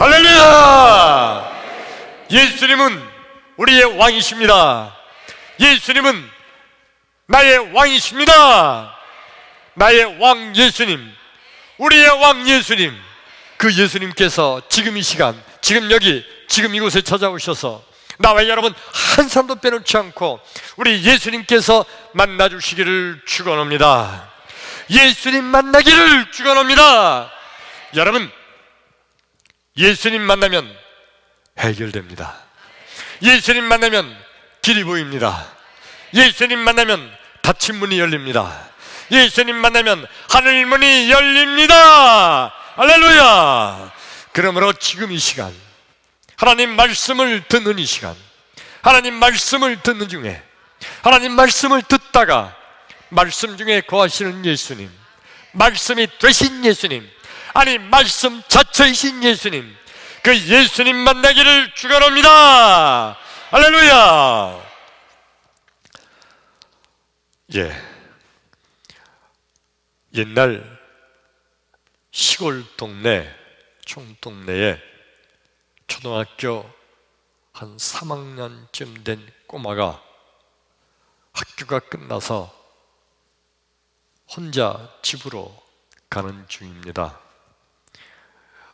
할렐루야! 예수님은 우리의 왕이십니다. 예수님은 나의 왕이십니다. 나의 왕 예수님, 우리의 왕 예수님, 그 예수님께서 지금 이 시간, 지금 여기, 지금 이곳에 찾아오셔서 나와 여러분 한 사람도 빼놓지 않고 우리 예수님께서 만나주시기를 축원합니다. 예수님 만나기를 축원합니다. 여러분, 예수님 만나면 해결됩니다. 예수님 만나면 길이 보입니다. 예수님 만나면 닫힌 문이 열립니다. 예수님 만나면 하늘 문이 열립니다. 할렐루야! 그러므로 지금 이 시간, 하나님 말씀을 듣는 이 시간, 하나님 말씀을 듣는 중에, 하나님 말씀을 듣다가 말씀 중에 거하시는 예수님, 말씀이 되신 예수님, 아니 말씀 자체이신 예수님, 그 예수님 만나기를 축원합니다. 할렐루야! 옛날 시골 동네, 총동네에 초등학교 한 3학년쯤 된 꼬마가 학교가 끝나서 혼자 집으로 가는 중입니다.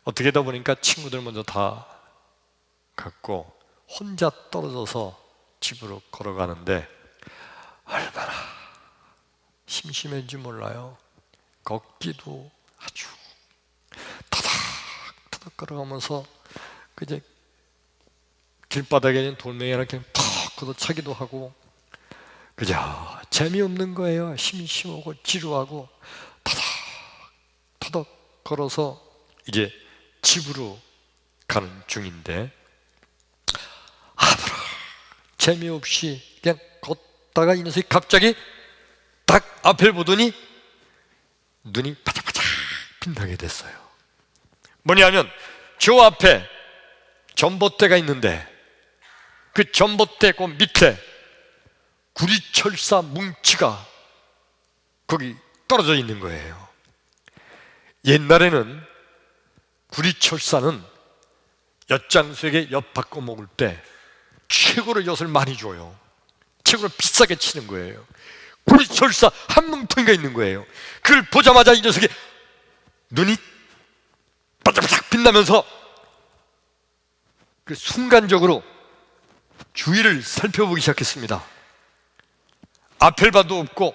어떻게 하다 보니까 친구들 먼저 다 갔고 혼자 떨어져서 집으로 걸어가는데 얼마나 심심했는지 몰라요. 걷기도 아주 타닥타닥 걸어가면서 이제 길바닥에 있는 돌멩이 하나 그냥 턱 걷어차기도 하고 그저 재미없는 거예요. 심심하고 지루하고 타닥타닥 걸어서 이제 집으로 가는 중인데 아무런 재미없이 그냥 걷다가 이 녀석이 갑자기 딱 앞을 보더니 눈이 바짝바짝 빛나게 됐어요. 뭐냐면 저 앞에 전봇대가 있는데 그 전봇대 그 밑에 구리철사 뭉치가 거기 떨어져 있는 거예요. 옛날에는 구리철사는 엿장수에게 엿 바꿔 먹을 때 최고로 엿을 많이 줘요. 최고로 비싸게 치는 거예요. 구리철사 한 뭉텅이가 있는 거예요. 그걸 보자마자 이 녀석이 눈이 바짝바짝 빛나면서 그 순간적으로 주위를 살펴보기 시작했습니다. 앞을 봐도 없고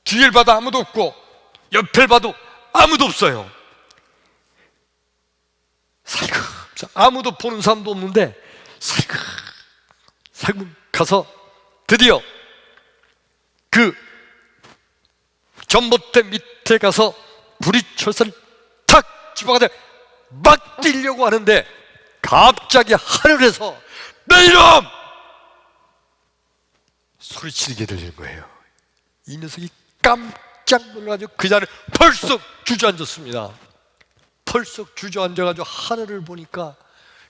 뒤를 봐도 아무도 없고 옆을 봐도 아무도 없어요. 살금 아무도 보는 사람도 없는데 살금 가서 드디어 그 전봇대 밑에 가서 구리철사를 탁 집어가다 막 뛰려고 하는데 갑자기 하늘에서 내 이름! 소리치게 들리는 거예요. 이 녀석이 깜짝 놀라가지고 그 자리에 펄썩 주저앉았습니다. 펄썩 주저앉아가지고 하늘을 보니까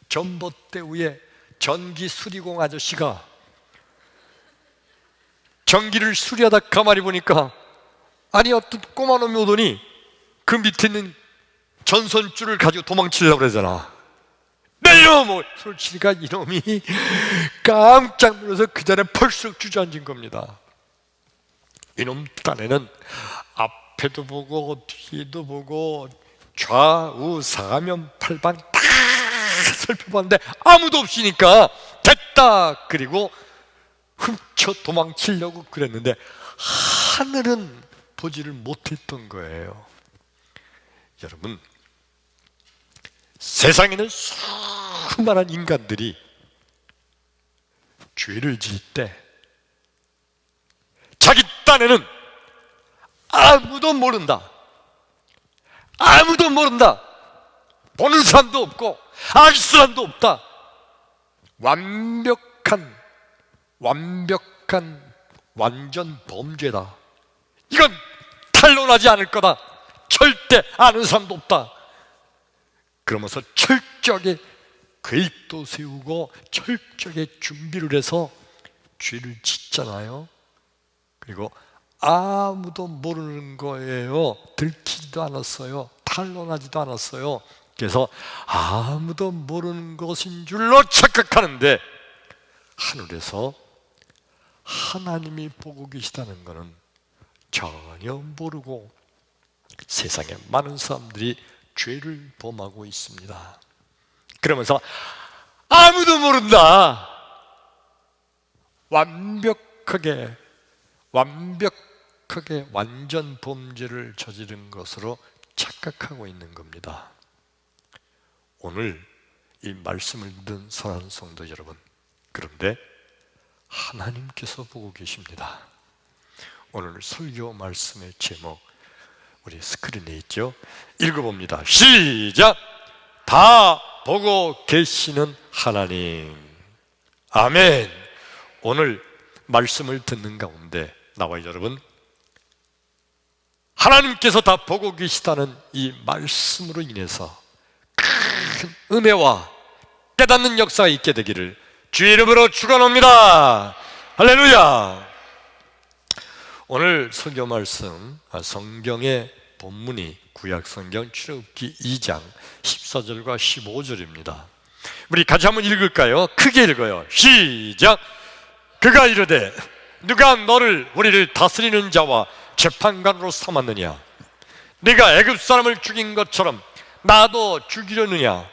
전봇대 위에 전기 수리공 아저씨가 전기를 수리하다 가만히 보니까 아니 어떤 꼬마 놈이 오더니 그 밑에 있는 전선줄을 가지고 도망치려고 그러잖아. 내 이놈! 소리치니까 이놈이 깜짝 놀라서 그 자리에 펄썩 주저앉은 겁니다. 이놈 딴에는 앞에도 보고 뒤에도 보고 좌우 사면 팔방 다 살펴봤는데 아무도 없으니까 됐다 그리고 훔쳐 도망치려고 그랬는데 하늘은 보지를 못했던 거예요. 여러분, 세상에는 수많은 인간들이 죄를 지을 때 자기 딴에는 아무도 모른다. 아무도 모른다. 보는 사람도 없고 알 사람도 없다. 완벽한 완전 범죄다. 이건 탄로나지 않을 거다. 절대 아는 사람도 없다. 그러면서 철저하게 계획도 세우고 철저하게 준비를 해서 죄를 짓잖아요. 그리고 아무도 모르는 거예요. 들키지도 않았어요. 탄로나지도 않았어요. 그래서 아무도 모르는 것인 줄로 착각하는데, 하늘에서 하나님이 보고 계시다는 것은 전혀 모르고 세상에 많은 사람들이 죄를 범하고 있습니다. 그러면서 아무도 모른다, 완벽하게 완전 범죄를 저지른 것으로 착각하고 있는 겁니다. 오늘 이 말씀을 듣는 사랑하는 성도 여러분, 그런데 하나님께서 보고 계십니다. 오늘 설교 말씀의 제목 우리 스크린에 있죠? 읽어봅니다. 시작! 다 보고 계시는 하나님. 아멘. 오늘 말씀을 듣는 가운데 나와 여러분, 하나님께서 다 보고 계시다는 이 말씀으로 인해서 큰 은혜와 깨닫는 역사가 있게 되기를 주의 이름으로 축원합니다. 할렐루야. 오늘 설교 말씀, 성경의 본문이 구약성경 출애굽기 2장 14절과 15절입니다. 우리 같이 한번 읽을까요? 크게 읽어요. 시작! 그가 이르되 누가 너를 우리를 다스리는 자와 재판관으로 삼았느냐? 네가 애굽 사람을 죽인 것처럼 나도 죽이려느냐?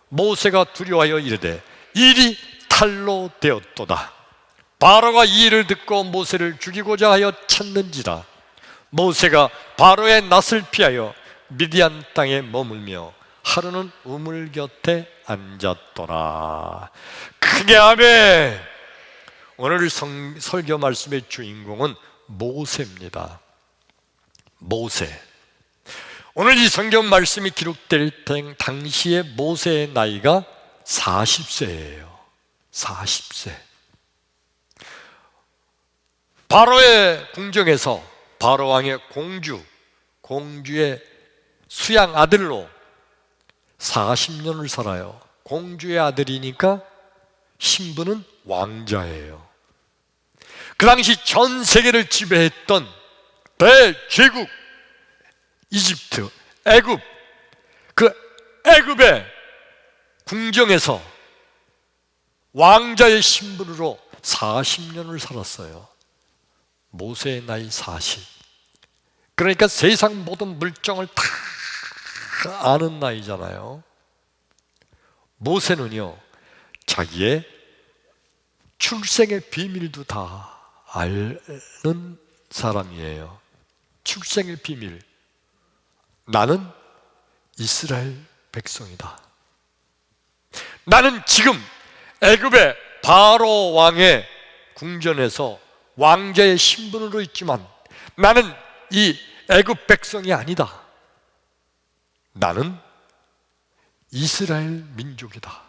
모세가 두려워하여 이르되 일이 탈로 되었도다. 바로가 이 일을 듣고 모세를 죽이고자 하여 찾는지라. 모세가 바로의 낯을 피하여 미디안 땅에 머물며 하루는 우물 곁에 앉았더라. 크게 아멘. 오늘 설교 말씀의 주인공은 모세입니다. 모세. 오늘 이 성경 말씀이 기록될 당시에 모세의 나이가 40세예요. 40세. 바로의 궁정에서 바로 왕의 공주의 수양 아들로 40년을 살아요. 공주의 아들이니까 신분은 왕자예요. 그 당시 전 세계를 지배했던 대제국 이집트, 애굽, 그 애굽의 궁정에서 왕자의 신분으로 40년을 살았어요. 모세의 나이 40. 그러니까 세상 모든 물정을 다 아는 나이잖아요. 모세는요, 자기의 출생의 비밀도 다 아는 사람이에요. 출생의 비밀. 나는 이스라엘 백성이다. 나는 지금 애굽의 바로 왕의 궁전에서 왕자의 신분으로 있지만 나는 이 애굽 백성이 아니다. 나는 이스라엘 민족이다.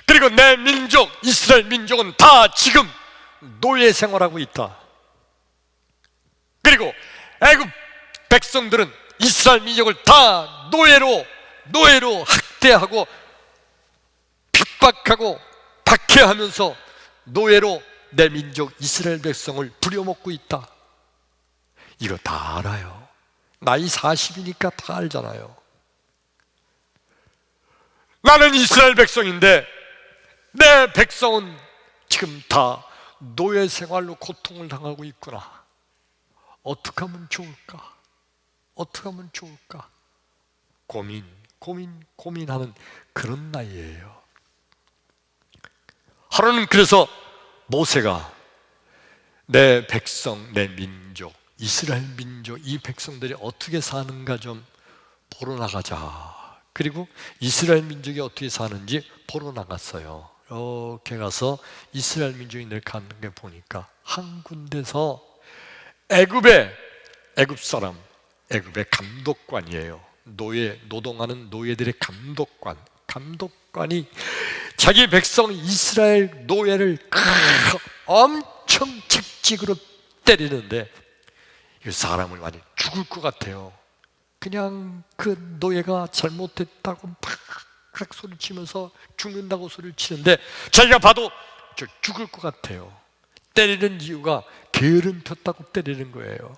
그리고 내 민족, 이스라엘 민족은 다 지금 노예 생활하고 있다. 그리고 애굽 백성들은 이스라엘 민족을 다 노예로 학대하고 핍박하고 박해하면서 노예로 내 민족 이스라엘 백성을 부려먹고 있다. 이거 다 알아요. 나이 40이니까 다 알잖아요. 나는 이스라엘 백성인데 내 백성은 지금 다 노예 생활로 고통을 당하고 있구나. 어떻게 하면 좋을까? 어떻게 하면 좋을까? 고민하는 그런 나이예요. 하루는 그래서 모세가 내 백성, 내 민족, 이스라엘 민족, 이 백성들이 어떻게 사는가 좀 보러 나가자. 그리고 이스라엘 민족이 어떻게 사는지 보러 나갔어요. 이렇게 가서 이스라엘 민족이 늘 가는 게 보니까 한 군데서 애굽 사람, 애굽의 감독관이에요. 노동하는 노예들의 감독관이 자기 백성 이스라엘 노예를 엄청 책직으로 때리는데 이 사람을 많이 죽을 것 같아요. 그냥 그 노예가 잘못했다고 팍 소리치면서 죽는다고 소리를 치는데 자기가 봐도 저 죽을 것 같아요. 때리는 이유가 게으름 폈다고 때리는 거예요.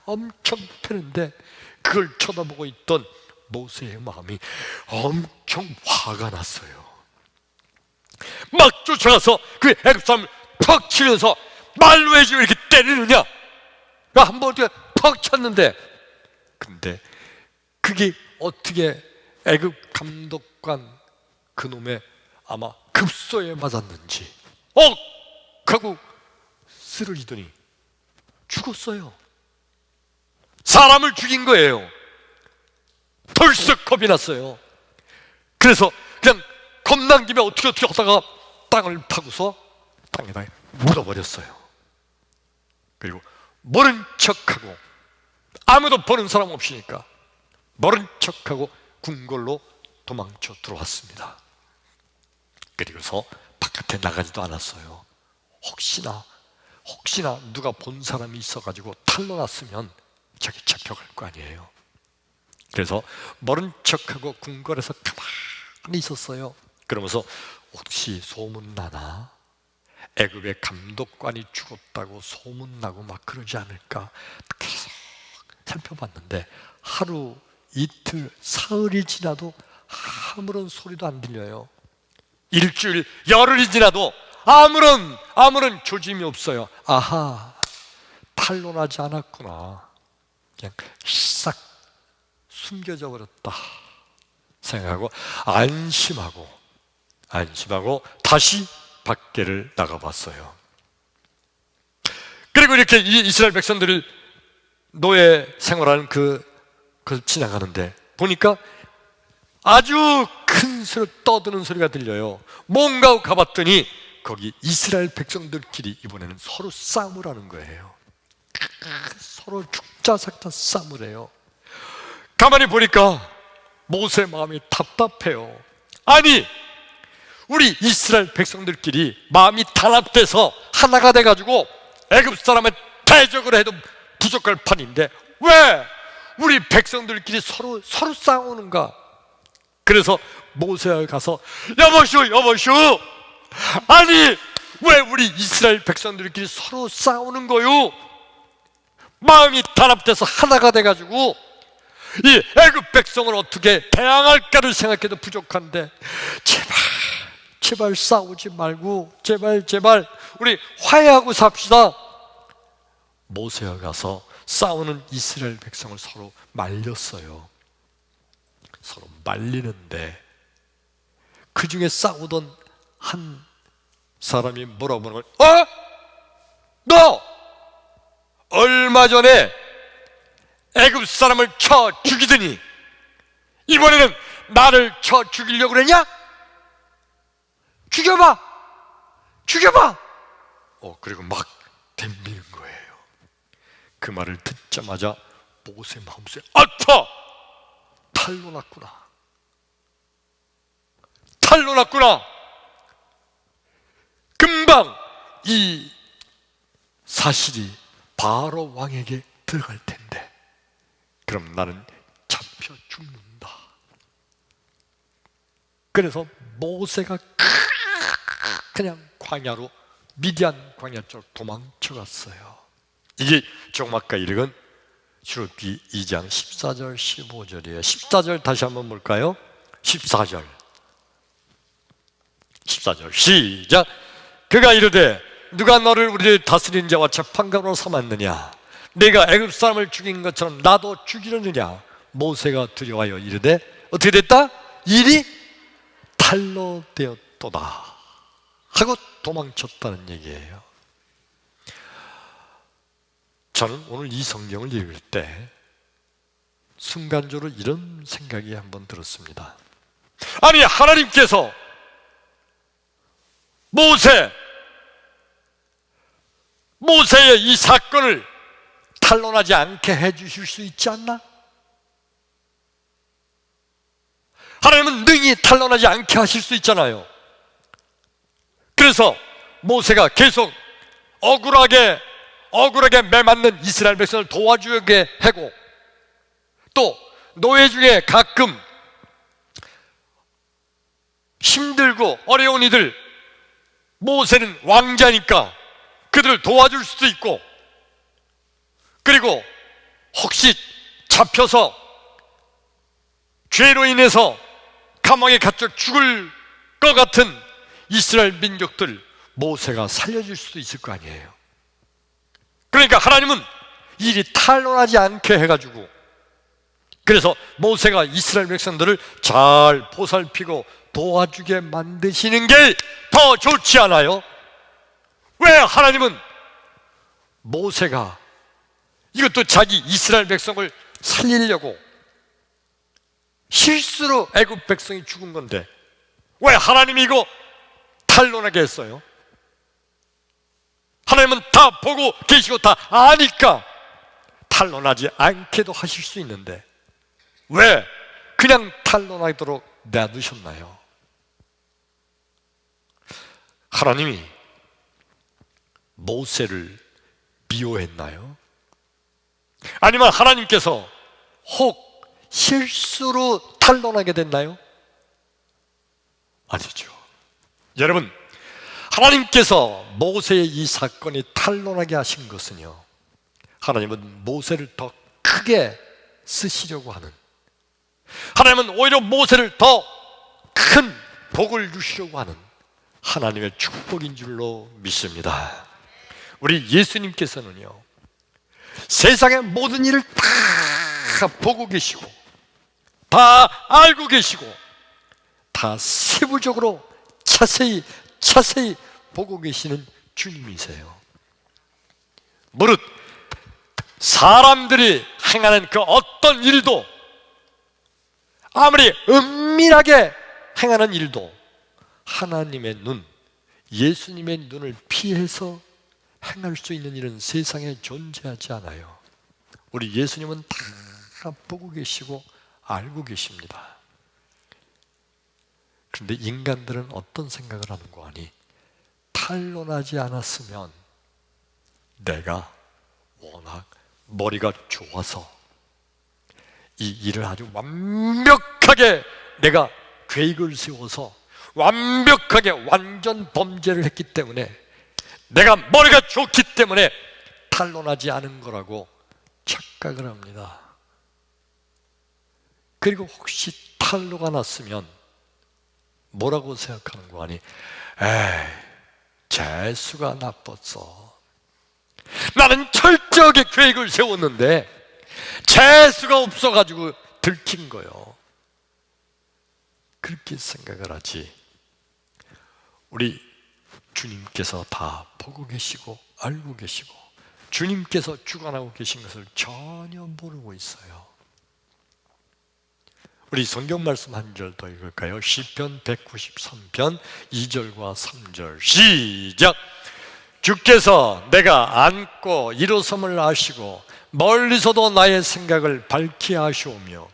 엄청 패는데 그걸 쳐다보고 있던 모세의 마음이 엄청 화가 났어요. 막 쫓아가서 그 애굽 사람을 턱 치면서 말로 왜 지금 이렇게 때리느냐? 한번 어떻게 턱 쳤는데, 근데 그게 어떻게 애굽 감독관 그놈의 아마 급소에 맞았는지 하고 쓰러지더니 죽었어요. 사람을 죽인 거예요. 덜썩 겁이 났어요. 그래서 그냥 겁난 김에 어떻게 하다가 땅을 파고서 땅에다 묻어버렸어요. 그리고 모른 척하고, 아무도 보는 사람 없으니까 모른 척하고 궁궐로 도망쳐 들어왔습니다. 그리고서 바깥에 나가지도 않았어요. 혹시나 누가 본 사람이 있어가지고 탄로났으면 저기 잡혀갈 거 아니에요. 그래서 모른 척하고 궁궐에서 가만히 있었어요. 그러면서 혹시 소문나나? 애굽의 감독관이 죽었다고 소문나고 막 그러지 않을까 계속 살펴봤는데 하루, 이틀, 사흘이 지나도 아무런 소리도 안 들려요. 일주일, 열흘이 지나도 아무런 조짐이 없어요. 아하, 탄로나지 않았구나. 그냥 싹 숨겨져 버렸다 생각하고 안심하고 다시 밖에를 나가봤어요. 그리고 이렇게 이스라엘 백성들을 노예 생활하는 그걸 지나가는데 보니까 아주 큰 소리, 떠드는 소리가 들려요. 뭔가 하고 가봤더니 거기 이스라엘 백성들끼리 이번에는 서로 싸움을 하는 거예요. 서로 죽자삭자 싸움을 해요. 가만히 보니까 모세 마음이 답답해요. 아니, 우리 이스라엘 백성들끼리 마음이 단합돼서 하나가 돼가지고 애굽 사람의 대적을 해도 부족할 판인데 왜 우리 백성들끼리 서로 싸우는가? 그래서 모세가 가서 여보시오, 아니 왜 우리 이스라엘 백성들끼리 서로 싸우는 거요? 마음이 단합돼서 하나가 돼가지고 이 애굽 백성을 어떻게 대항할까를 생각해도 부족한데 제발 싸우지 말고 제발 우리 화해하고 삽시다. 모세가 가서 싸우는 이스라엘 백성을 서로 말렸어요. 서로 말리는데 그 중에 싸우던 한 사람이 뭐라고 하는 거야? 너 얼마 전에 애굽 사람을 쳐 죽이더니 이번에는 나를 쳐 죽이려고 그러냐? 죽여봐! 그리고 막 덤비는 거예요. 그 말을 듣자마자 모세 마음속에 아파! 탈로 났구나. 금방 이 사실이 바로 왕에게 들어갈 텐데 그럼 나는 잡혀 죽는다. 그래서 모세가 그냥 광야로 미디안 광야 쪽으로 도망쳐 갔어요. 이게 종막과 이력은 출애굽기 2장 14절 15절이에요 14절 다시 한번 볼까요? 14절 시작. 그가 이르되 누가 너를 우리를 다스리는 자와 재판관으로 삼았느냐? 내가 애굽 사람을 죽인 것처럼 나도 죽이려느냐? 모세가 두려워하여 이르되 어떻게 됐다? 일이 탈로 되었도다 하고 도망쳤다는 얘기예요. 저는 오늘 이 성경을 읽을 때 순간적으로 이런 생각이 한번 들었습니다. 아니, 하나님께서 모세의 이 사건을 탄로나지 않게 해주실 수 있지 않나? 하나님은 능히 탄로나지 않게 하실 수 있잖아요. 그래서 모세가 계속 억울하게 매맞는 이스라엘 백성을 도와주게 하고 또 노예 중에 가끔 힘들고 어려운 이들, 모세는 왕자니까 그들을 도와줄 수도 있고, 그리고 혹시 잡혀서 죄로 인해서 감옥에 갇혀 죽을 것 같은 이스라엘 민족들 모세가 살려줄 수도 있을 거 아니에요. 그러니까 하나님은 일이 탄로나지 않게 해가지고, 그래서 모세가 이스라엘 백성들을 잘 보살피고 도와주게 만드시는 게 더 좋지 않아요? 왜 하나님은 모세가 이것도 자기 이스라엘 백성을 살리려고 실수로 애굽 백성이 죽은 건데 왜 하나님이 이거 탄로나게 했어요? 하나님은 다 보고 계시고 다 아니까 탄로나지 않게도 하실 수 있는데 왜 그냥 탄로나도록 놔두셨나요? 하나님이 모세를 미워했나요? 아니면 하나님께서 혹 실수로 탄로나게 됐나요? 아니죠. 여러분, 하나님께서 모세의 이 사건이 탄로나게 하신 것은요, 하나님은 모세를 더 크게 쓰시려고 하는, 하나님은 오히려 모세를 더 큰 복을 주시려고 하는 하나님의 축복인 줄로 믿습니다. 우리 예수님께서는요, 세상의 모든 일을 다 보고 계시고 다 알고 계시고 다 세부적으로 자세히 보고 계시는 주님이세요. 무릇 사람들이 행하는 그 어떤 일도, 아무리 은밀하게 행하는 일도 하나님의 눈, 예수님의 눈을 피해서 행할 수 있는 일은 세상에 존재하지 않아요. 우리 예수님은 다 보고 계시고 알고 계십니다. 그런데 인간들은 어떤 생각을 하는 거 아니? 탄로나지 않았으면 내가 워낙 머리가 좋아서 이 일을 아주 완벽하게 내가 계획을 세워서 완벽하게 완전 범죄를 했기 때문에, 내가 머리가 좋기 때문에 탄로나지 않은 거라고 착각을 합니다. 그리고 혹시 탄로가 났으면 뭐라고 생각하는 거 아니? 에이, 재수가 나빴어. 나는 철저하게 계획을 세웠는데 재수가 없어가지고 들킨 거요. 그렇게 생각을 하지. 우리 주님께서 다 보고 계시고 알고 계시고 주님께서 주관하고 계신 것을 전혀 모르고 있어요. 우리 성경 말씀 한 절 더 읽을까요? 시편 193편 2절과 3절 시작! 주께서 내가 앉고 일어섬을 아시고 멀리서도 나의 생각을 밝히 아시오며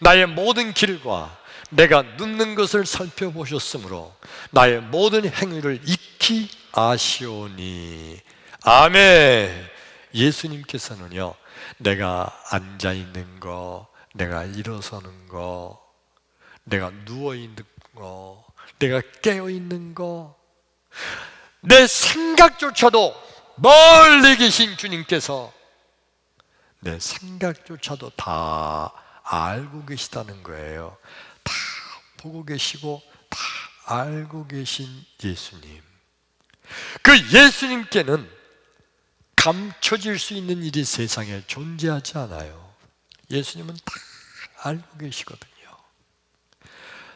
나의 모든 길과 내가 눕는 것을 살펴보셨으므로 나의 모든 행위를 익히 아시오니. 아멘. 예수님께서는요, 내가 앉아있는 거, 내가 일어서는 거, 내가 누워있는 거, 내가 깨어있는 거, 내 생각조차도 멀리 계신 주님께서 내 생각조차도 다 알고 계시다는 거예요. 다 보고 계시고 다 알고 계신 예수님, 그 예수님께는 감춰질 수 있는 일이 세상에 존재하지 않아요. 예수님은 다 알고 계시거든요.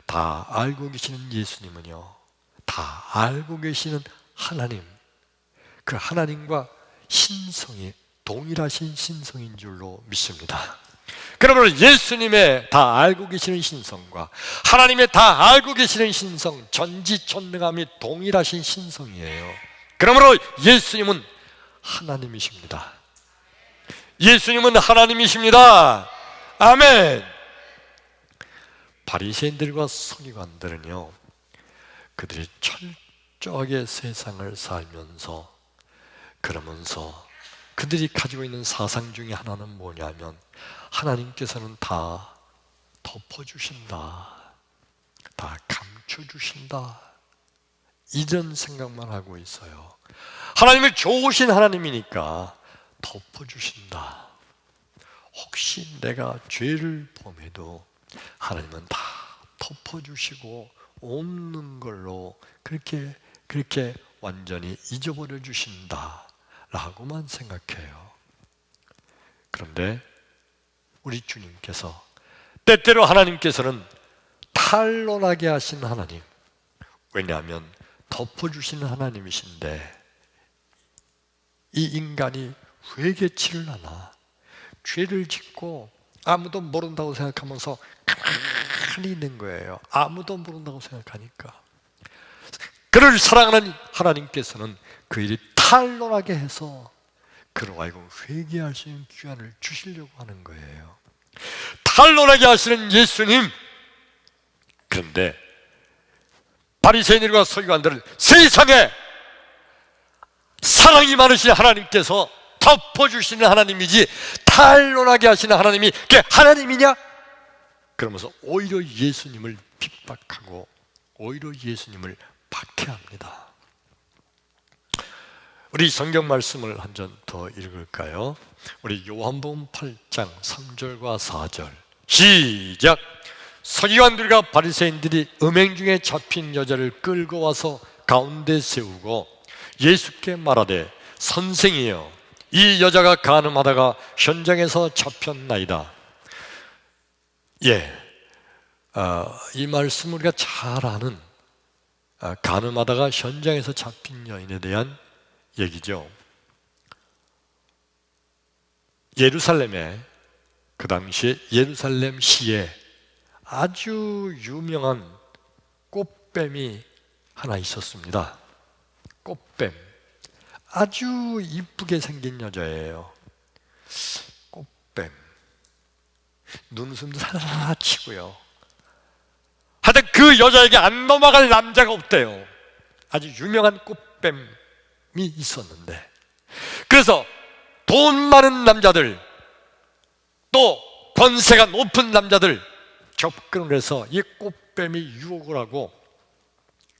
다 알고 계시는 예수님은요, 다 알고 계시는 하나님, 그 하나님과 신성이 동일하신 신성인 줄로 믿습니다. 그러므로 예수님의 다 알고 계시는 신성과 하나님의 다 알고 계시는 신성, 전지전능함이 동일하신 신성이에요. 그러므로 예수님은 하나님이십니다. 예수님은 하나님이십니다. 아멘. 바리새인들과 서기관들은요, 그들이 철저하게 세상을 살면서 그러면서 그들이 가지고 있는 사상 중에 하나는 뭐냐면, 하나님께서는 다 덮어주신다, 다 감춰주신다, 이런 생각만 하고 있어요. 하나님을 좋으신 하나님이니까 덮어주신다. 혹시 내가 죄를 범해도 하나님은 다 덮어주시고 없는 걸로 그렇게 완전히 잊어버려 주신다라고만 생각해요. 그런데 우리 주님께서, 때때로 하나님께서는 탄론하게 하신 하나님, 왜냐하면 덮어주시는 하나님이신데 이 인간이 회개치를 하나 죄를 짓고 아무도 모른다고 생각하면서 가만히 있는 거예요. 아무도 모른다고 생각하니까. 그를 사랑하는 하나님께서는 그 일이 탄론하게 해서 그로 하여금 회개할 수 있는 기회를 주시려고 하는 거예요. 탄론하게 하시는 예수님, 그런데 바리새인들과 서기관들은 세상에 사랑이 많으신 하나님께서 덮어주시는 하나님이지 탄론하게 하시는 하나님이 그게 하나님이냐? 그러면서 오히려 예수님을 핍박하고 오히려 예수님을 박해합니다. 우리 성경 말씀을 한 전 더 읽을까요? 우리 요한복음 8장 3절과 4절 시작! 서기관들과 바리새인들이 음행 중에 잡힌 여자를 끌고 와서 가운데 세우고 예수께 말하되 선생이여, 이 여자가 간음하다가 현장에서 잡혔나이다. 이 말씀 우리가 잘 아는 간음하다가 현장에서 잡힌 여인에 대한 얘기죠. 예루살렘에, 그 당시에 예루살렘 시에 아주 유명한 꽃뱀이 하나 있었습니다. 꽃뱀, 아주 이쁘게 생긴 여자예요. 꽃뱀, 눈웃음도 살살살 치고요. 하여튼 그 여자에게 안 넘어갈 남자가 없대요. 아주 유명한 꽃뱀이 있었는데, 그래서 돈 많은 남자들, 또 권세가 높은 남자들 접근을 해서 이 꽃뱀이 유혹을 하고,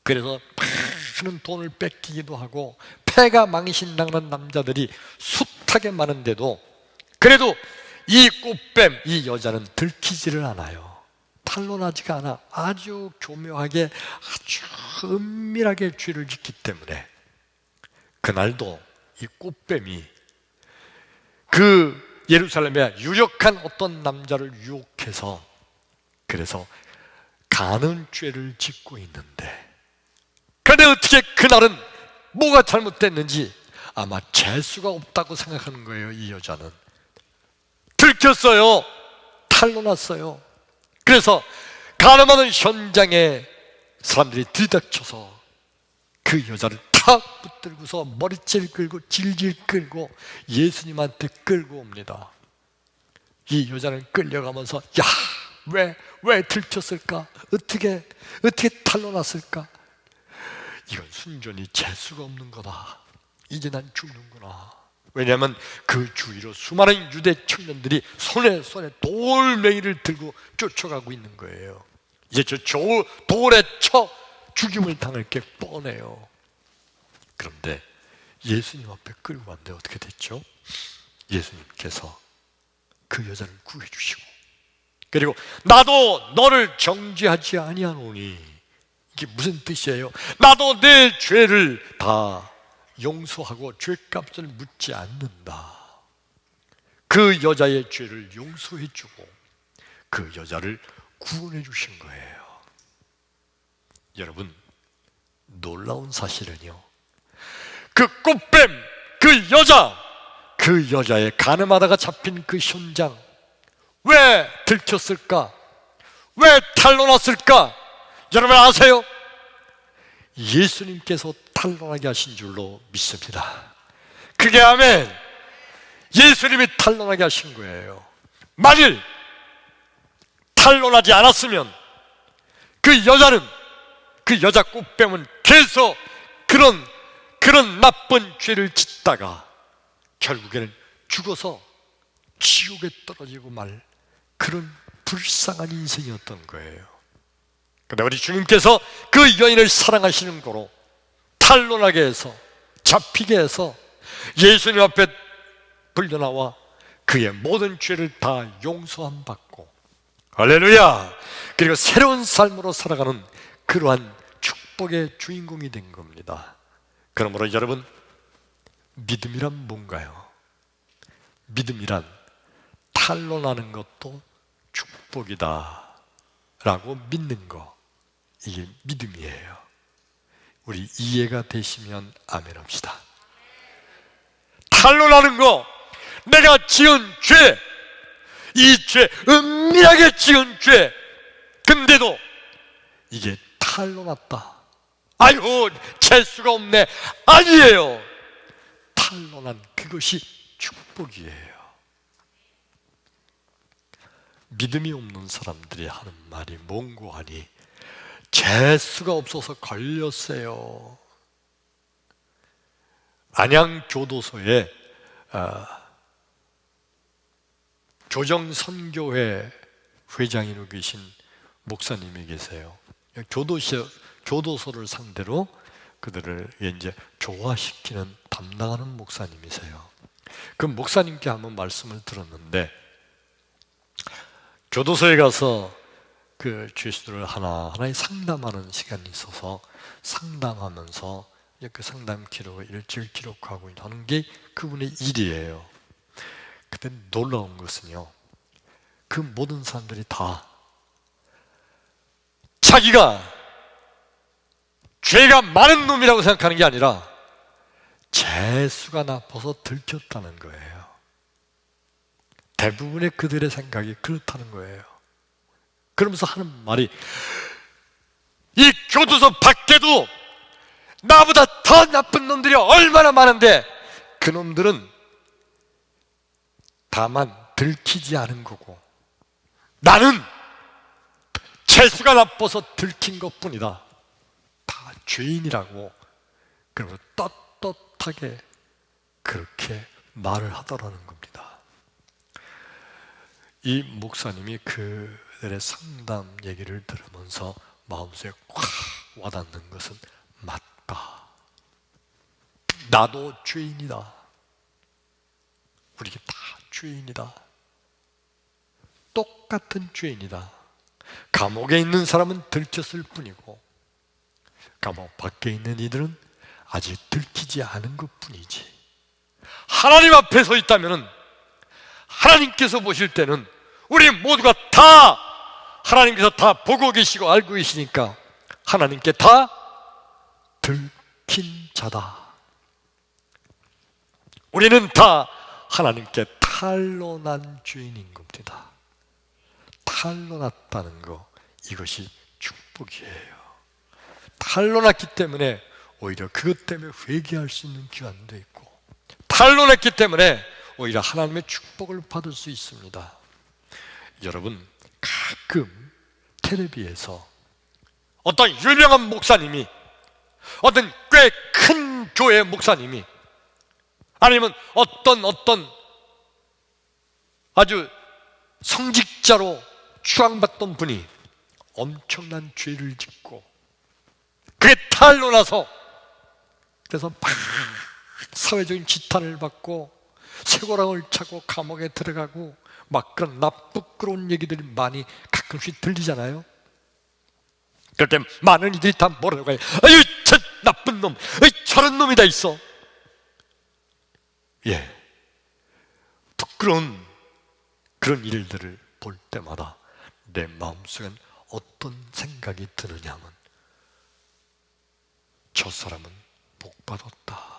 그래서 많은 돈을 뺏기기도 하고 패가 망신당하는 남자들이 숱하게 많은데도 그래도 이 꽃뱀, 이 여자는 들키지를 않아요. 탄론하지가 않아. 아주 교묘하게, 아주 은밀하게 죄를 짓기 때문에 그날도 이 꽃뱀이 그 예루살렘에 유력한 어떤 남자를 유혹해서 그래서 가는 죄를 짓고 있는데, 그런데 어떻게 그날은 뭐가 잘못됐는지 아마 재수가 없다고 생각하는 거예요. 이 여자는 들켰어요. 탄로났어요. 그래서 간음하는 현장에 사람들이 들이닥쳐서 그 여자를 탁 붙들고서 머리채를 끌고 질질 끌고 예수님한테 끌고 옵니다. 이 여자는 끌려가면서 왜 들켰을까? 어떻게 탄로났을까? 이건 순전히 재수가 없는 거다. 이제 난 죽는구나. 왜냐하면 그 주위로 수많은 유대 청년들이 손에 돌멩이를 들고 쫓아가고 있는 거예요. 이제 저 돌에 쳐 죽임을 당할 게 뻔해요. 그런데 예수님 앞에 끌고 왔는데 어떻게 됐죠? 예수님께서 그 여자를 구해 주시고, 그리고 나도 너를 정죄하지 아니하노니, 이게 무슨 뜻이에요? 나도 내 죄를 다 용서하고 죄값을 묻지 않는다. 그 여자의 죄를 용서해 주고 그 여자를 구원해 주신 거예요. 여러분, 놀라운 사실은요, 그 꽃뱀, 그 여자의 간음하다가 잡힌 그 현장, 왜 들켰을까? 왜 탄로났을까? 여러분 아세요? 예수님께서 탄로나게 하신 줄로 믿습니다. 그게 아멘. 예수님이 탄로나게 하신 거예요. 만일 탄로나지 않았으면 그 여자 꽃뱀은 계속 그런 나쁜 죄를 짓다가 결국에는 죽어서 지옥에 떨어지고 말, 그런 불쌍한 인생이었던 거예요. 그런데 우리 주님께서 그 여인을 사랑하시는 거로 탄로나게 해서, 잡히게 해서 예수님 앞에 불려나와 그의 모든 죄를 다 용서함 받고, 할렐루야, 그리고 새로운 삶으로 살아가는 그러한 축복의 주인공이 된 겁니다. 그러므로 여러분, 믿음이란 뭔가요? 믿음이란 탄로나는 것도 축복이다 라고 믿는 거, 이게 믿음이에요. 우리 이해가 되시면 아멘 합시다. 탄로나는 거, 내가 지은 죄, 이 죄, 은밀하게 지은 죄, 근데도 이게 탄로났다. 아이고, 재수가 없네. 아니에요. 탄로난 그것이 축복이에요. 믿음이 없는 사람들이 하는 말이 뭔고 하니, 재수가 없어서 걸렸어요. 안양교도소에 조정선교회 회장으로 계신 목사님이 계세요. 교도소를 상대로 그들을 이제 조화시키는, 담당하는 목사님이세요. 그 목사님께 한번 말씀을 들었는데, 교도소에 가서 그 죄수들을 하나하나 상담하는 시간이 있어서 상담하면서 그 상담 기록을 일주일 기록하고 하는 게 그분의 일이에요. 그때 놀라운 것은요, 그 모든 사람들이 다 자기가 죄가 많은 놈이라고 생각하는 게 아니라 재수가 나빠서 들켰다는 거예요. 대부분의 그들의 생각이 그렇다는 거예요. 그러면서 하는 말이, 이 교도소 밖에도 나보다 더 나쁜 놈들이 얼마나 많은데 그 놈들은 다만 들키지 않은 거고, 나는 재수가 나빠서 들킨 것뿐이다. 다 죄인이라고. 그러면서 떳떳하게 그렇게 말을 하더라는 겁니다. 이 목사님이 그들의 상담 얘기를 들으면서 마음속에 확 와닿는 것은, 맞다, 나도 죄인이다. 우리가 다 죄인이다. 똑같은 죄인이다. 감옥에 있는 사람은 들켰을 뿐이고, 감옥 밖에 있는 이들은 아직 들키지 않은 것뿐이지. 하나님 앞에 서 있다면 하나님께서 보실 때는 우리 모두가 다 하나님께서 다 보고 계시고 알고 계시니까 하나님께 다 들킨 자다. 우리는 다 하나님께 탄로난 죄인인 겁니다. 탄로났다는 거, 이것이 축복이에요. 탄로났기 때문에 오히려 그것 때문에 회개할 수 있는 기간도 있고, 탄로났기 때문에 오히려 하나님의 축복을 받을 수 있습니다. 여러분, 가끔 텔레비에서 어떤 유명한 목사님이, 어떤 꽤 큰 교회 목사님이, 아니면 어떤 아주 성직자로 추앙받던 분이 엄청난 죄를 짓고 그게 탄로나서, 그래서 막 사회적인 지탄을 받고 쇠고랑을 차고 감옥에 들어가고 막 그런 부끄러운 얘기들이 많이 가끔씩 들리잖아요. 그럴 때 많은 이들이 다 뭐라고 해요? 아유, 저 나쁜 놈, 저런 놈이 다 있어. 예, 부끄러운 그런 일들을 볼 때마다 내 마음속엔 어떤 생각이 드느냐 하면, 저 사람은 복받았다.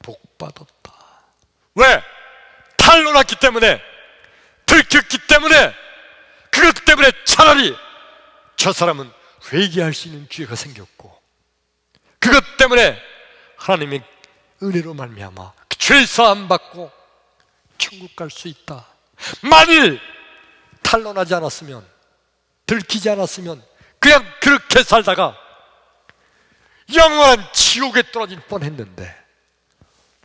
복받았다. 왜? 탄로났기 때문에, 들켰기 때문에, 그것 때문에 차라리 저 사람은 회개할 수 있는 기회가 생겼고, 그것 때문에 하나님의 은혜로 말미암아 죄 사함 받고 천국 갈 수 있다. 만일 탄로나지 않았으면, 들키지 않았으면 그냥 그렇게 살다가 영원한 지옥에 떨어질 뻔했는데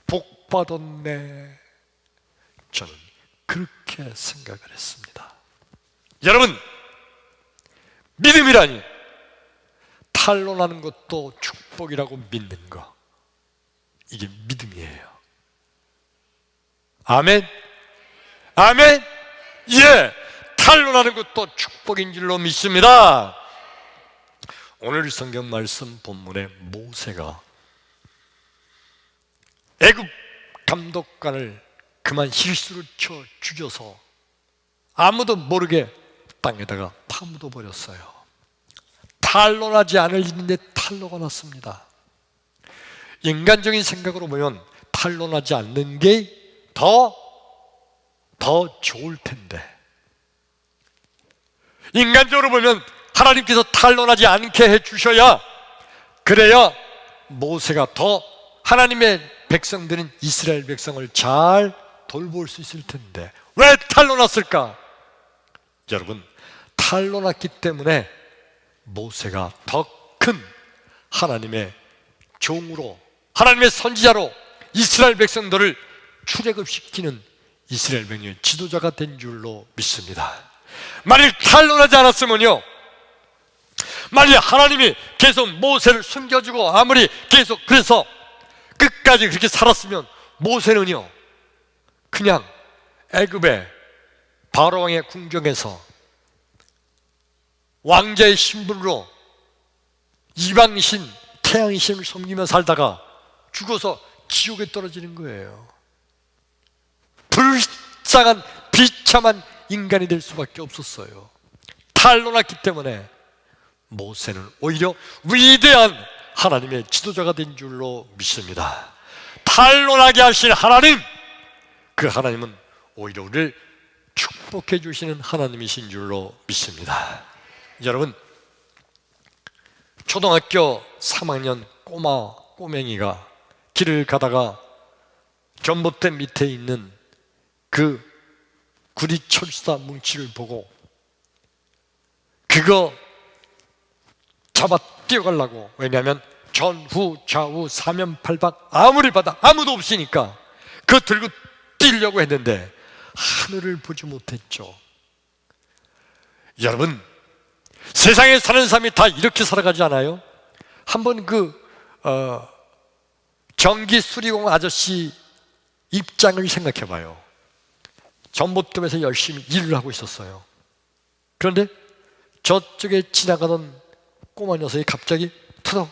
복 받았네. 저는 그렇게 생각을 했습니다. 여러분, 믿음이라니 탄로나는 것도 축복이라고 믿는 거, 이게 믿음이에요. 아멘? 아멘? 예! 탄론하는 것도 축복인 줄로 믿습니다. 오늘 성경 말씀 본문에 모세가 애굽 감독관을 그만 실수를 쳐 죽여서 아무도 모르게 땅에다가 파묻어 버렸어요. 탄론하지 않을 일인데 탄로가 났습니다. 인간적인 생각으로 보면 탄론하지 않는 게 더 좋을 텐데, 인간적으로 보면 하나님께서 탄론하지 않게 해주셔야, 그래야 모세가 더 하나님의 백성들인 이스라엘 백성을 잘 돌볼 수 있을 텐데 왜 탄론했을까? 여러분, 탄론했기 때문에 모세가 더 큰 하나님의 종으로, 하나님의 선지자로 이스라엘 백성들을 출애굽시키는 이스라엘 백성의 지도자가 된 줄로 믿습니다. 만일 탄론하지 않았으면요, 만일 하나님이 계속 모세를 숨겨주고 아무리 계속 그래서 끝까지 그렇게 살았으면 모세는요 그냥 애굽의 바로 왕의 궁정에서 왕자의 신분으로 이방신 태양신을 섬기며 살다가 죽어서 지옥에 떨어지는 거예요. 불쌍한 비참한 인간이 될 수밖에 없었어요. 탄론했기 때문에 모세는 오히려 위대한 하나님의 지도자가 된 줄로 믿습니다. 탄론하게 하신 하나님, 그 하나님은 오히려 우리를 축복해 주시는 하나님이신 줄로 믿습니다. 여러분, 초등학교 3학년 꼬맹이가 길을 가다가 전봇대 밑에 있는 그 구리철사 뭉치를 보고 그거 잡아 뛰어가려고, 왜냐하면 전후 좌우 사면팔박 아무리 봐도 아무도 없으니까 그거 들고 뛰려고 했는데 하늘을 보지 못했죠. 여러분, 세상에 사는 사람이 다 이렇게 살아가지 않아요? 한번 전기 수리공 아저씨 입장을 생각해 봐요. 전봇대에서 열심히 일을 하고 있었어요. 그런데 저쪽에 지나가던 꼬마 녀석이 갑자기 터덕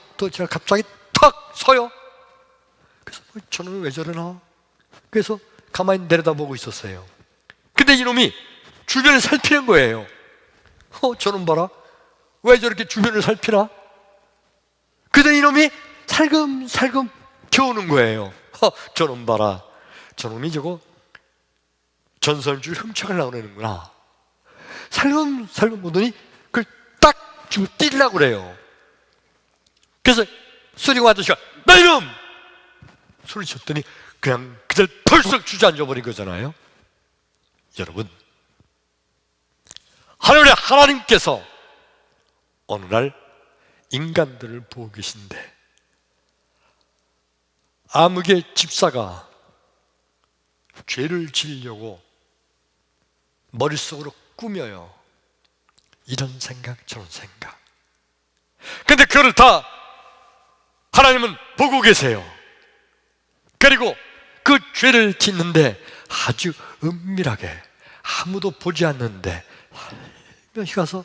갑자기 탁 서요. 그래서 저는 왜 저러나? 그래서 가만히 내려다보고 있었어요. 근데 이놈이 주변을 살피는 거예요. 저놈 봐라, 왜 저렇게 주변을 살피나? 그런데 이놈이 살금살금 겨우는 거예요. 저놈 봐라, 저놈이 저거 전선줄 훔쳐가려고 그러는구나. 살금살금 보더니 그걸 딱 지금 뛰려고 그래요. 그래서 수리공 아저씨가 나 이놈! 소리쳤더니 그냥 그들 펄썩 주저앉아 버린 거잖아요. 여러분, 하나님께서 어느 날 인간들을 보고 계신데 아무개 집사가 죄를 지으려고 머릿속으로 꾸며요. 이런 생각 저런 생각. 근데 그걸 다 하나님은 보고 계세요. 그리고 그 죄를 짓는데 아주 은밀하게 아무도 보지 않는데 몇시 가서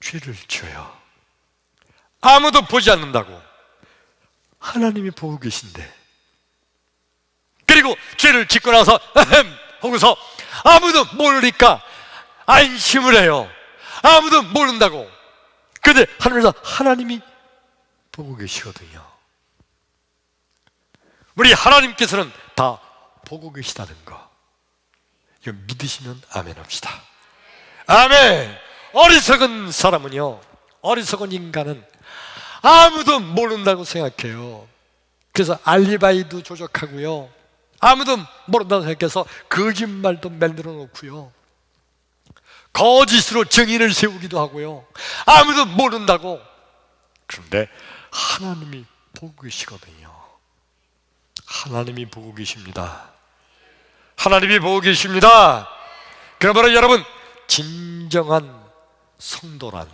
죄를 지어요. 아무도 보지 않는다고. 하나님이 보고 계신데, 그리고 죄를 짓고 나서 하고서 아무도 모르니까 안심을 해요. 아무도 모른다고. 근데 하나님이 보고 계시거든요. 우리 하나님께서는 다 보고 계시다는 거, 이거 믿으시면 아멘 합시다. 아멘. 어리석은 사람은요, 어리석은 인간은 아무도 모른다고 생각해요. 그래서 알리바이도 조작하고요, 아무도 모른다고 생각해서 거짓말도 만들어 놓고요, 거짓으로 증인을 세우기도 하고요, 아무도 모른다고. 그런데 하나님이 보고 계시거든요. 하나님이 보고 계십니다. 하나님이 보고 계십니다. 그러므로 여러분, 진정한 성도란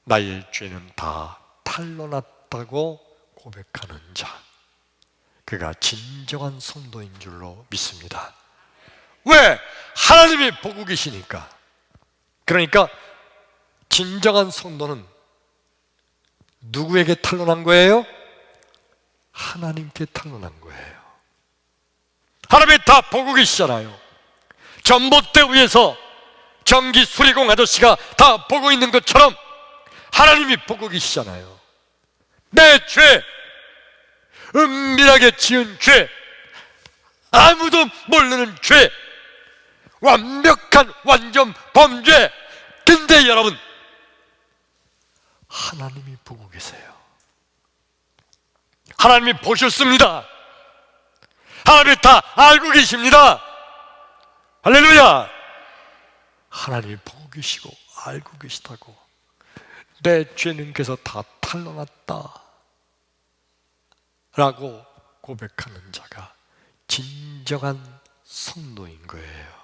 나의 죄는 다 탄로났다고 고백하는 자, 그가 진정한 성도인 줄로 믿습니다. 왜? 하나님이 보고 계시니까. 그러니까 진정한 성도는 누구에게 탄론한 거예요? 하나님께 탄론한 거예요. 하나님이 다 보고 계시잖아요. 전봇대 위에서 전기 수리공 아저씨가 다 보고 있는 것처럼 하나님이 보고 계시잖아요. 내 죄, 은밀하게 지은 죄, 아무도 모르는 죄, 완벽한 완전 범죄. 근데 여러분, 하나님이 보고 계세요. 하나님이 보셨습니다. 하나님이 다 알고 계십니다. 할렐루야. 하나님이 보고 계시고 알고 계시다고. 내 죄는 그래서 다 탄로났다 라고 고백하는 자가 진정한 성도인 거예요.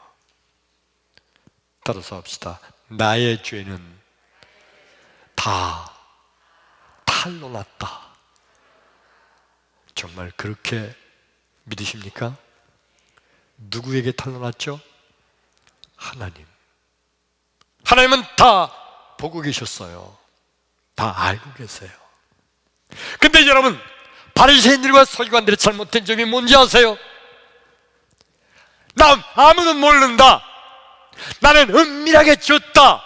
따라서 합시다. 나의 죄는 다 탄로났다. 정말 그렇게 믿으십니까? 누구에게 탄로났죠? 하나님. 하나님은 다 보고 계셨어요. 다 알고 계세요. 근데 여러분, 바리새인들과 서기관들의 잘못된 점이 뭔지 아세요? 난 아무도 모른다. 나는 은밀하게 지었다.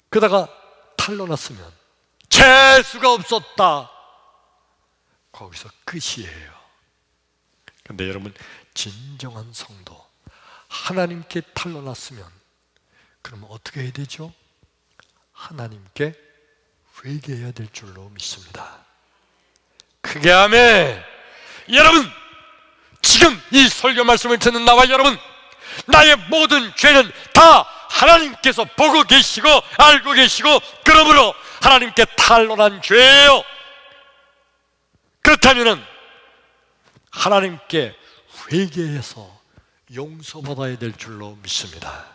그러다가 탄로났으면 재수가 없었다. 거기서 끝이에요. 근데 여러분, 진정한 성도, 하나님께 탄로났으면 그러면 어떻게 해야 되죠? 하나님께 회개해야 될 줄로 믿습니다. 크게 아멘. 여러분, 지금 이 설교 말씀을 듣는 나와 여러분, 나의 모든 죄는 다 하나님께서 보고 계시고 알고 계시고, 그러므로 하나님께 탄로난 죄예요. 그렇다면 하나님께 회개해서 용서받아야 될 줄로 믿습니다.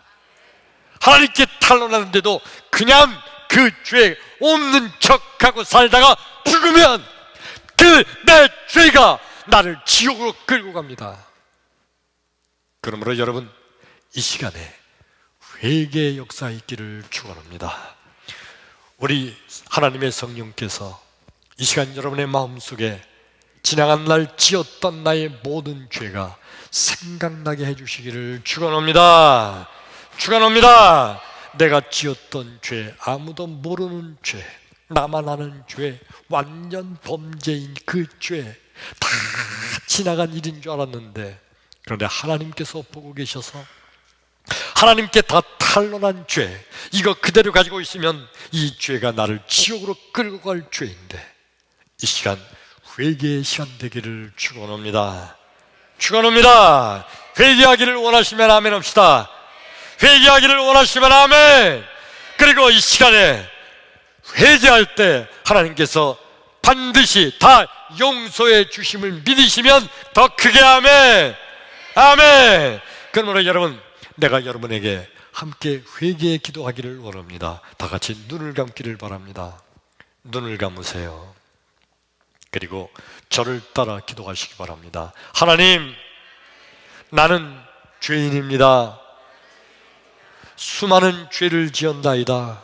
하나님께 탄로나는데도 그냥 그 죄 없는 척하고 살다가 죽으면 그 내 죄가 나를 지옥으로 끌고 갑니다. 그러므로 여러분, 이 시간에 회개의 역사 있기를 축원합니다. 우리 하나님의 성령께서 이 시간 여러분의 마음속에 지나간 날 지었던 나의 모든 죄가 생각나게 해주시기를 축원합니다. 축원합니다. 내가 지었던 죄, 아무도 모르는 죄, 나만 아는 죄, 완전 범죄인 그 죄, 다 지나간 일인 줄 알았는데, 그런데 하나님께서 보고 계셔서 하나님께 다 탄로난 죄, 이거 그대로 가지고 있으면 이 죄가 나를 지옥으로 끌고 갈 죄인데, 이 시간 회개의 시간 되기를 축원합니다. 축원합니다. 회개하기를 원하시면 아멘 합시다. 회개하기를 원하시면 아멘. 그리고 이 시간에 회개할 때 하나님께서 반드시 다 용서해 주심을 믿으시면 더 크게 아멘. 아멘. 그러므로 여러분, 내가 여러분에게 함께 회개의 기도하기를 원합니다. 다 같이 눈을 감기를 바랍니다. 눈을 감으세요. 그리고 저를 따라 기도하시기 바랍니다. 하나님, 나는 죄인입니다. 수많은 죄를 지었나이다.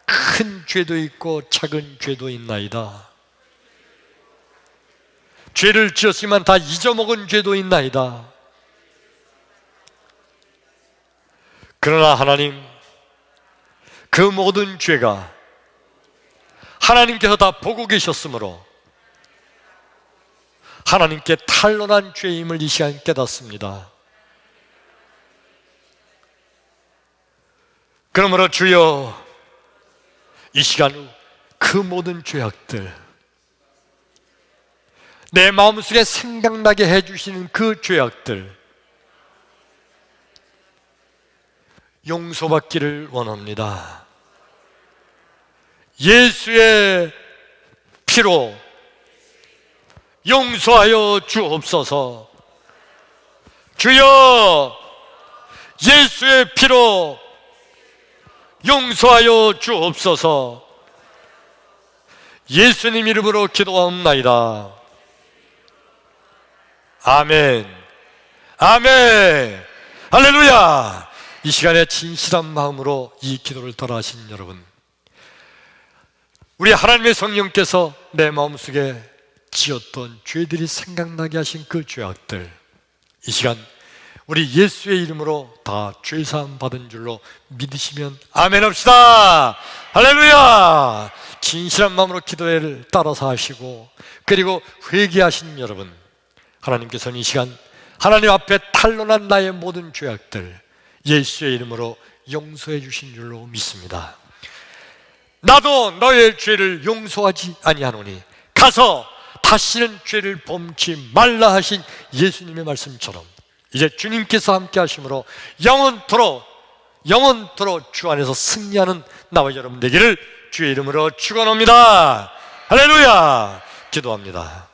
큰 죄도 있고 작은 죄도 있나이다. 죄를 지었지만 다 잊어먹은 죄도 있나이다. 그러나 하나님, 그 모든 죄가 하나님께서 다 보고 계셨으므로 하나님께 탄로난 죄임을 이 시간 깨닫습니다. 그러므로 주여, 이 시간 그 모든 죄악들, 내 마음속에 생각나게 해주시는 그 죄악들 용서받기를 원합니다. 예수의 피로 용서하여 주옵소서. 주여, 예수의 피로 용서하여 주옵소서. 예수님 이름으로 기도하옵나이다. 아멘. 아멘. 할렐루야. 이 시간에 진실한 마음으로 이 기도를 따라하신 여러분, 우리 하나님의 성령께서 내 마음속에 지었던 죄들이 생각나게 하신 그 죄악들, 이 시간 우리 예수의 이름으로 다 죄사함 받은 줄로 믿으시면 아멘 합시다. 할렐루야. 진실한 마음으로 기도를 따라서 하시고, 그리고 회개하신 여러분, 하나님께서는 이 시간 하나님 앞에 탄로난 나의 모든 죄악들 예수의 이름으로 용서해 주신 줄로 믿습니다. 나도 너의 죄를 용서하지 아니하노니 가서 다시는 죄를 범치 말라 하신 예수님의 말씀처럼 이제 주님께서 함께 하심으로 영원토록 주 안에서 승리하는 나와 여러분 되기를 주의 이름으로 축원합니다. 할렐루야. 기도합니다.